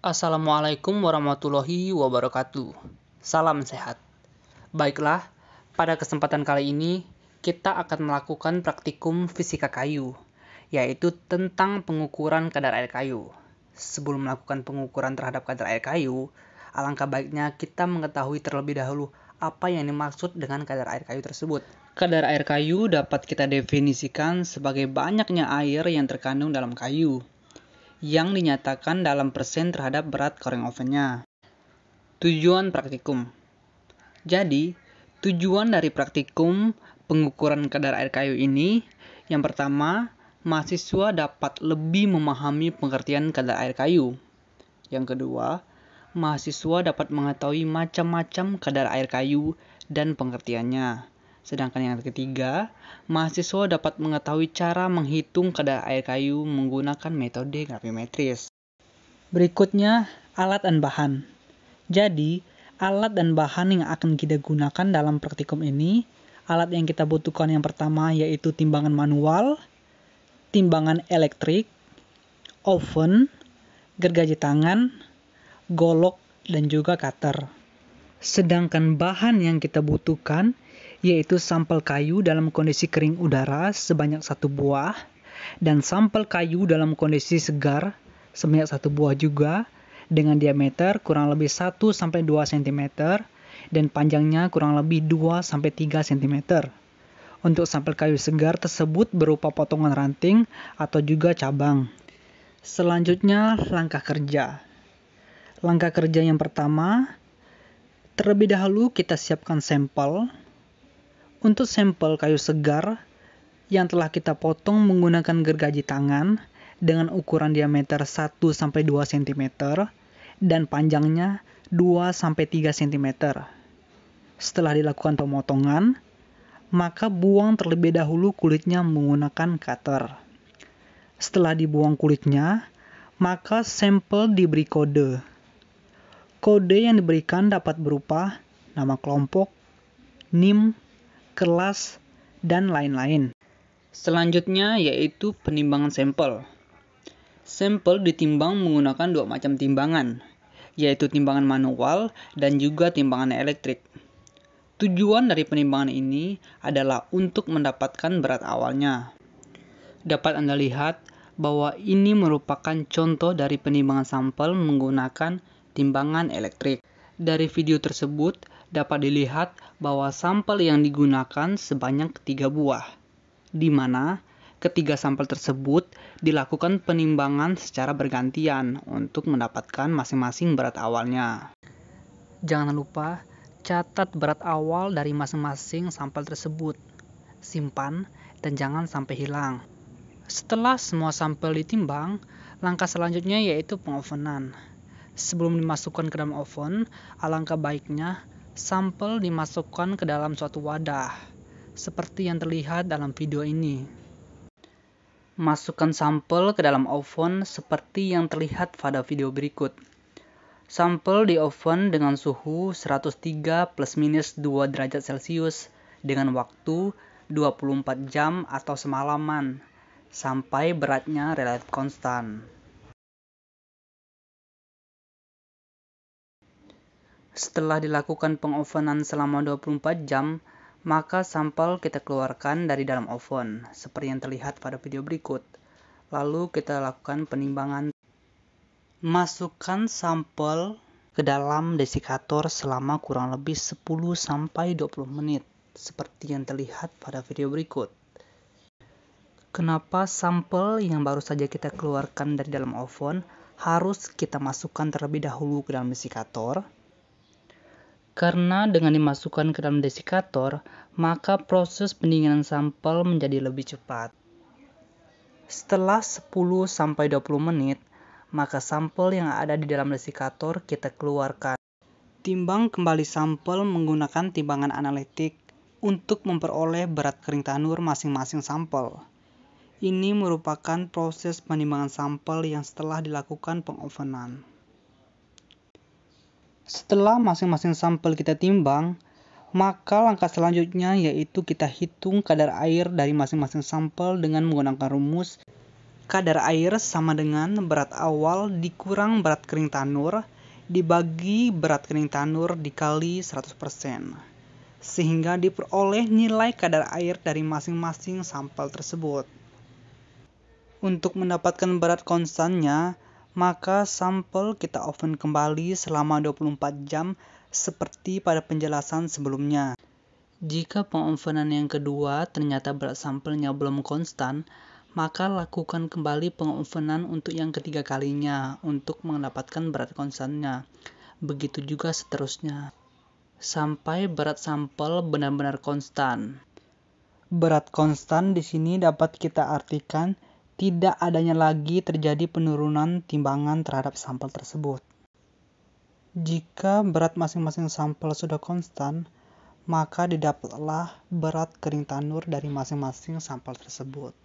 Assalamualaikum warahmatullahi wabarakatuh. Salam sehat. Baiklah, pada kesempatan kali ini kita akan melakukan praktikum fisika kayu, yaitu tentang pengukuran kadar air kayu. Sebelum melakukan pengukuran terhadap kadar air kayu, alangkah baiknya kita mengetahui terlebih dahulu apa yang dimaksud dengan kadar air kayu tersebut. Kadar air kayu dapat kita definisikan sebagai banyaknya air yang terkandung dalam kayu, yang dinyatakan dalam persen terhadap berat koreng ovennya. Tujuan praktikum. Jadi, tujuan dari praktikum pengukuran kadar air kayu ini, yang pertama, mahasiswa dapat lebih memahami pengertian kadar air kayu. Yang kedua, mahasiswa dapat mengetahui macam-macam kadar air kayu dan pengertiannya. Sedangkan yang ketiga, mahasiswa dapat mengetahui cara menghitung kadar air kayu menggunakan metode gravimetris. Berikutnya, alat dan bahan. Jadi, alat dan bahan yang akan kita gunakan dalam praktikum ini, alat yang kita butuhkan yang pertama yaitu timbangan manual, timbangan elektrik, oven, gergaji tangan, golok, dan juga cutter. Sedangkan bahan yang kita butuhkan yaitu sampel kayu dalam kondisi kering udara sebanyak 1 buah dan sampel kayu dalam kondisi segar sebanyak 1 buah juga dengan diameter kurang lebih 1-2 cm dan panjangnya kurang lebih 2-3 cm. Untuk sampel kayu segar tersebut berupa potongan ranting atau juga cabang. Selanjutnya, langkah kerja. Langkah kerja yang pertama, terlebih dahulu kita siapkan sampel. Untuk sampel kayu segar yang telah kita potong menggunakan gergaji tangan dengan ukuran diameter 1-2 cm dan panjangnya 2-3 cm. Setelah dilakukan pemotongan, maka buang terlebih dahulu kulitnya menggunakan cutter. Setelah dibuang kulitnya, maka sampel diberi kode. Kode yang diberikan dapat berupa nama kelompok, NIM, kelas, dan lain-lain. Selanjutnya yaitu penimbangan sampel. Sampel ditimbang menggunakan 2 macam timbangan, yaitu timbangan manual dan juga timbangan elektrik. Tujuan dari penimbangan ini adalah untuk mendapatkan berat awalnya. Dapat Anda lihat bahwa ini merupakan contoh dari penimbangan sampel menggunakan timbangan elektrik. Dari video tersebut dapat dilihat bahwa sampel yang digunakan sebanyak 3 buah, di mana ketiga sampel tersebut dilakukan penimbangan secara bergantian untuk mendapatkan masing-masing berat awalnya. Jangan lupa catat berat awal dari masing-masing sampel tersebut, simpan, dan jangan sampai hilang. Setelah semua sampel ditimbang, langkah selanjutnya yaitu pengovenan. Sebelum dimasukkan ke dalam oven, alangkah baiknya sampel dimasukkan ke dalam suatu wadah, seperti yang terlihat dalam video ini. Masukkan sampel ke dalam oven seperti yang terlihat pada video berikut. Sampel di oven dengan suhu 103 ± 2 derajat Celcius dengan waktu 24 jam atau semalaman, sampai beratnya relatif konstan. Setelah dilakukan pengovenan selama 24 jam, maka sampel kita keluarkan dari dalam oven, seperti yang terlihat pada video berikut. Lalu kita lakukan penimbangan. Masukkan sampel ke dalam desikator selama kurang lebih 10-20 menit, seperti yang terlihat pada video berikut. Kenapa sampel yang baru saja kita keluarkan dari dalam oven harus kita masukkan terlebih dahulu ke dalam desikator? Karena dengan dimasukkan ke dalam desikator, maka proses pendinginan sampel menjadi lebih cepat. Setelah 10-20 menit, maka sampel yang ada di dalam desikator kita keluarkan. Timbang kembali sampel menggunakan timbangan analitik untuk memperoleh berat kering tanur masing-masing sampel. Ini merupakan proses penimbangan sampel yang setelah dilakukan pengovenan. Setelah masing-masing sampel kita timbang, maka langkah selanjutnya yaitu kita hitung kadar air dari masing-masing sampel dengan menggunakan rumus kadar air sama dengan berat awal dikurang berat kering tanur dibagi berat kering tanur dikali 100%, sehingga diperoleh nilai kadar air dari masing-masing sampel tersebut. Untuk mendapatkan berat konstannya, maka sampel kita oven kembali selama 24 jam seperti pada penjelasan sebelumnya. Jika pengovenan yang kedua ternyata berat sampelnya belum konstan, maka lakukan kembali pengovenan untuk yang ketiga kalinya untuk mendapatkan berat konstannya. Begitu juga seterusnya, sampai berat sampel benar-benar konstan. Berat konstan di sini dapat kita artikan tidak adanya lagi terjadi penurunan timbangan terhadap sampel tersebut. Jika berat masing-masing sampel sudah konstan, maka didapatlah berat kering tanur dari masing-masing sampel tersebut.